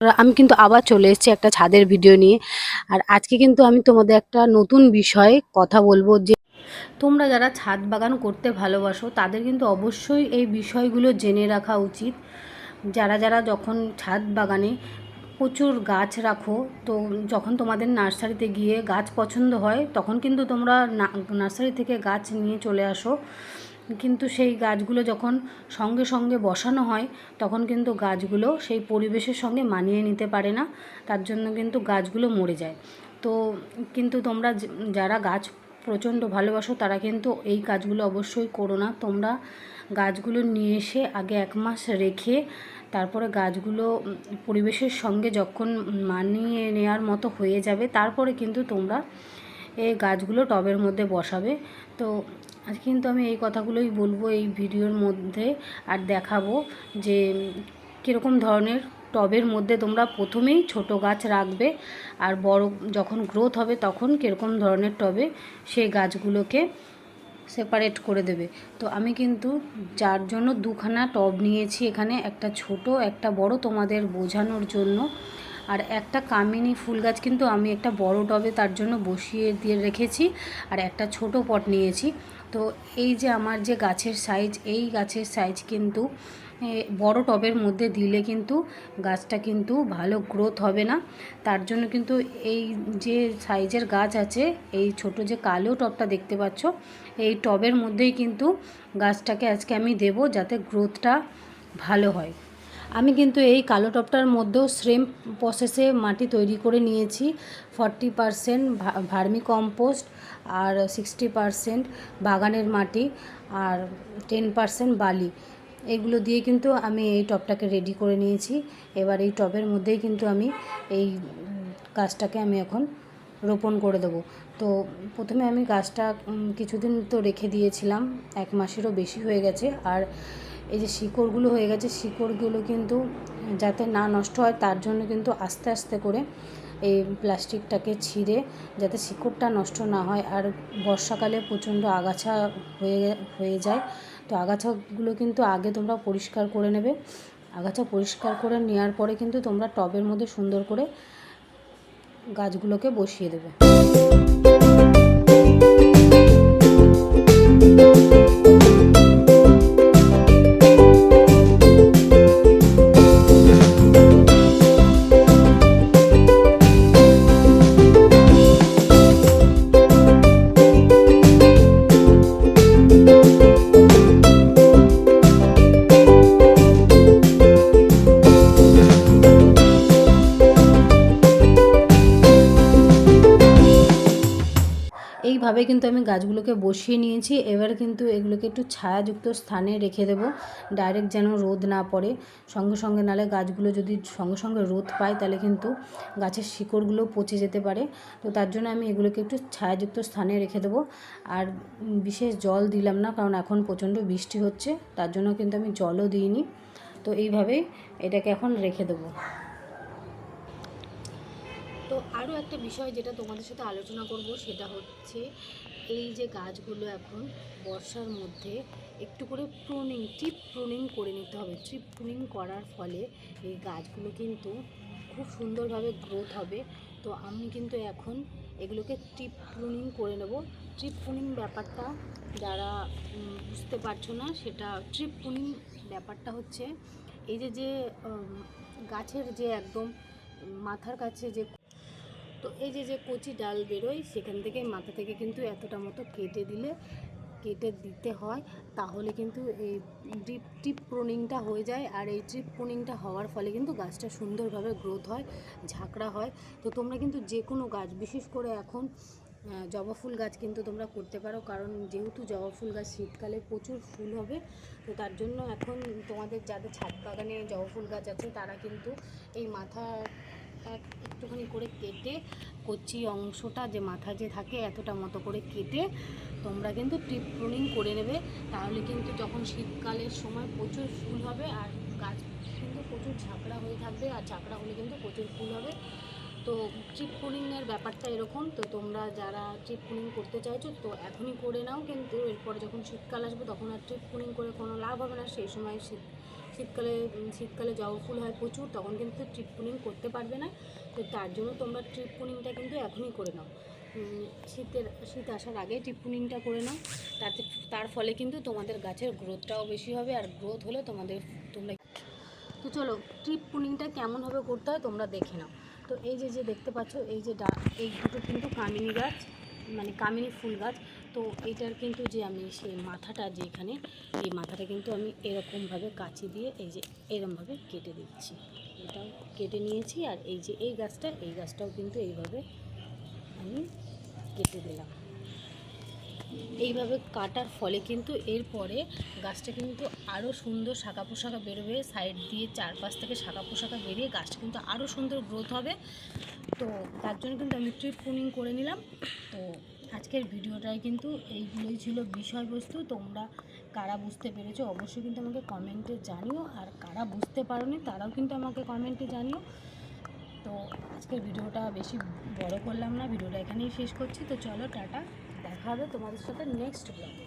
আমি কিন্তু আবার চলে এসেছি একটা ছাদের ভিডিও নিয়ে। আর আজকে কিন্তু আমি তোমাদের একটা নতুন বিষয়ে কথা বলবো, যে তোমরা যারা ছাদ বাগান করতে ভালোবাসো তাদের কিন্তু অবশ্যই এই বিষয়গুলো জেনে রাখা উচিত। যারা যারা যখন ছাদ বাগানে প্রচুর গাছ রাখো, তো যখন তোমাদের নার্সারিতে গিয়ে গাছ পছন্দ হয় তখন কিন্তু তোমরা নার্সারি থেকে গাছ নিয়ে চলে আসো, কিন্তু সেই গাছগুলো যখন সঙ্গে সঙ্গে বসানো হয় তখন কিন্তু গাছগুলো সেই পরিবেশের সঙ্গে মানিয়ে নিতে পারে না, তার জন্য কিন্তু গাছগুলো মরে যায়। তো কিন্তু তোমরা যারা গাছ প্রচণ্ড ভালোবাসো তারা কিন্তু এই কাজগুলো অবশ্যই করো না। তোমরা গাছগুলো নিয়ে এসে আগে 1 মাস রেখে তারপরে গাছগুলো পরিবেশের সঙ্গে যখন মানিয়ে নেওয়ার মতো হয়ে যাবে তারপরে কিন্তু তোমরা এই গাছগুলো টবের মধ্যে বসাবে। তো আজ কিন্তু আমি এই কথাগুলোই বলবো এই ভিডিওর মধ্যে, আর দেখাবো যে কীরকম ধরনের টবের মধ্যে তোমরা প্রথমেই ছোট গাছ রাখবে, আর বড় যখন গ্রোথ হবে তখন কীরকম ধরনের টবে সেই গাছগুলোকে সেপারেট করে দেবে। তো আমি কিন্তু যার জন্য 2খানা টব নিয়েছি, এখানে একটা ছোট একটা বড় তোমাদের বোঝানোর জন্য। আর একটা কামিনী ফুল গাছ কিন্তু আমি একটা বড় টবে তার জন্য বসিয়ে দিয়ে রেখেছি, আর একটা ছোট পট নিয়েছি। তো এই যে আমার যে গাছের সাইজ, এই গাছের সাইজ কিন্তু বড় টবের মধ্যে দিলে কিন্তু গাছটা কিন্তু ভালো গ্রোথ হবে না। তার জন্য কিন্তু এই যে সাইজের গাছ আছে, এই ছোট যে কালো টবটা দেখতে পাচ্ছ, এই টবের মধ্যেই কিন্তু গাছটাকে আজকে আমি দেব, যাতে গ্রোথটা ভালো হয়। আমি কিন্তু এই কালো টবটার মধ্যেও সেম প্রসেসে মাটি তৈরি করে নিয়েছি। 40% ভার্মি কম্পোস্ট, আর 60% বাগানের মাটি, আর 10% বালি, এগুলো দিয়ে কিন্তু আমি এই টবটাকে রেডি করে নিয়েছি। এবার এই টবের মধ্যেই কিন্তু আমি এই গাছটাকে আমি এখন রোপণ করে দেবো। তো প্রথমে আমি গাছটা কিছুদিন তো রেখে দিয়েছিলাম, 1 মাসেরও বেশি হয়ে গেছে। আর এই যে শিকড়গুলো হয়ে গেছে, শিকড়গুলো কিন্তু যাতে না নষ্ট হয় তার জন্য কিন্তু আস্তে আস্তে করে এই প্লাস্টিকটাকে ছিঁড়ে, যাতে শিকড়টা নষ্ট না হয়। আর বর্ষাকালে প্রচণ্ড আগাছা হয়ে যায়, তো আগাছাগুলো কিন্তু আগে তোমরা পরিষ্কার করে নেবে। আগাছা পরিষ্কার করে নেওয়ার পরে কিন্তু তোমরা টবের মধ্যে সুন্দর করে গাছগুলোকে বসিয়ে দেবে। এইভাবে কিন্তু আমি গাছগুলোকে বসিয়ে নিয়েছি। এবার কিন্তু এগুলোকে একটু ছায়াযুক্ত স্থানে রেখে দেবো, ডাইরেক্ট যেন রোদ না পড়ে সঙ্গে সঙ্গে, নাহলে গাছগুলো যদি সঙ্গে সঙ্গে রোদ পায় তাহলে কিন্তু গাছের শিকড়গুলো পচে যেতে পারে। তো তার জন্য আমি এগুলোকে একটু ছায়াযুক্ত স্থানে রেখে দেবো। আর বিশেষ জল দিলাম না, কারণ এখন প্রচণ্ড বৃষ্টি হচ্ছে, তার জন্য কিন্তু আমি জলও দিইনি। তো এইভাবেই এটাকে এখন রেখে দেবো। তো আরও একটা বিষয় যেটা তোমাদের সাথে আলোচনা করব, সেটা হচ্ছে এই যে গাছগুলো এখন বর্ষার মধ্যে একটু করে ট্রিপ প্রুনিং করে নিতে হবে। ট্রিপ প্রুনিং করার ফলে এই গাছগুলো কিন্তু খুব সুন্দরভাবে গ্রোথ হবে। তো আমি কিন্তু এখন এগুলোকে ট্রিপ প্রুনিং করে নেব। ট্রিপ প্রুনিং ব্যাপারটা যারা বুঝতে পারছো না, সেটা ট্রিপ প্রুনিং ব্যাপারটা হচ্ছে এই যে গাছের যে একদম মাথার কাছে যে, তো এই যে কচি ডাল বেরোয় সেখান থেকে মাথা থেকে কিন্তু এতটা মতো কেটে দিতে হয়, তাহলে কিন্তু এই ট্রিপ প্রুনিংটা হয়ে যায়। আর এই ট্রিপ প্রুনিংটা হওয়ার ফলে কিন্তু গাছটা সুন্দরভাবে গ্রোথ হয়, ঝাঁকড়া হয়। তো তোমরা কিন্তু যে কোনো গাছ, বিশেষ করে এখন জবা ফুল গাছ কিন্তু তোমরা করতে পারো, কারণ যেহেতু জবা ফুল গাছ শীতকালে প্রচুর ফুল হবে। তো তার জন্য এখন তোমাদের যাদের ছাদ বাগানে জবা ফুল গাছ আছে তারা কিন্তু এই মাথা একটুখানি করে কেটে, কচি অংশটা যে মাথা যে থাকে এতটা মতো করে কেটে তোমরা কিন্তু ট্রিপ প্রুনিং করে নেবে। তাহলে কিন্তু যখন শীতকালের সময় প্রচুর ফুল হবে, আর গাছ কিন্তু প্রচুর ঝাঁকড়া হয়ে থাকবে, আর ঝাঁকড়া হলে কিন্তু প্রচুর ফুল হবে। তো ট্রিপ প্রুনিংয়ের ব্যাপারটা এরকম। তো তোমরা যারা ট্রিপ প্রুনিং করতে চাইছো তো এখনই করে নাও, কিন্তু এরপরে যখন শীতকাল আসবে তখন আর ট্রিপ প্রুনিং করে কোনো লাভ হবে না, সেই সময় শীতকালে জবা ফুল হয় প্রচুর, তখন কিন্তু ট্রিপ পুনিং করতে পারবে না। তো তার জন্য তোমরা ট্রিপ পুনিংটা কিন্তু এখনই করে নাও, শীত আসার আগেই ট্রিপ পুনিংটা করে নাও। তার ফলে কিন্তু তোমাদের গাছের গ্রোথটাও বেশি হবে, আর গ্রোথ হলে তোমরা তো চলো ট্রিপ পুনিংটা কেমনভাবে করতে হয় তোমরা দেখে নাও। তো এই যে দেখতে পাচ্ছ, এই দুটো কিন্তু কামিনী গাছ, মানে কামিনী ফুল গাছ। তো এটার কিন্তু যে আমি সেই মাথাটা, যে এখানে এই মাথাটা কিন্তু আমি এরকমভাবে কাঁচি দিয়ে এই যে এরকমভাবে কেটে দিচ্ছি। এটাও কেটে নিয়েছি, আর এই গাছটাও কিন্তু এইভাবে আমি কেটে দিলাম। এইভাবে কাটার ফলে কিন্তু এরপরে গাছটা কিন্তু আরও সুন্দর শাখা পোশাখা বেরোবে, সাইড দিয়ে চারপাশ থেকে শাখা পোশাখা বেরিয়ে গাছটা কিন্তু আরও সুন্দর গ্রোথ হবে। তো তার জন্য কিন্তু আমি ট্রিপ পুনিং করে নিলাম। তো আজকের ভিডিওটায় কিন্তু এইগুলোই ছিল বিষয়বস্তু। তোমরা কারা বুঝতে পেরেছো অবশ্যই কিন্তু আমাকে কমেন্টে জানিও, আর কারা বুঝতে পারোনি তারাও কিন্তু আমাকে কমেন্টে জানিও। তো আজকের ভিডিওটা বেশি বড় করলাম না, ভিডিওটা এখানেই শেষ করছি। তো চলো টাটা, দেখা হবে তোমাদের সাথে নেক্সট ব্লগে।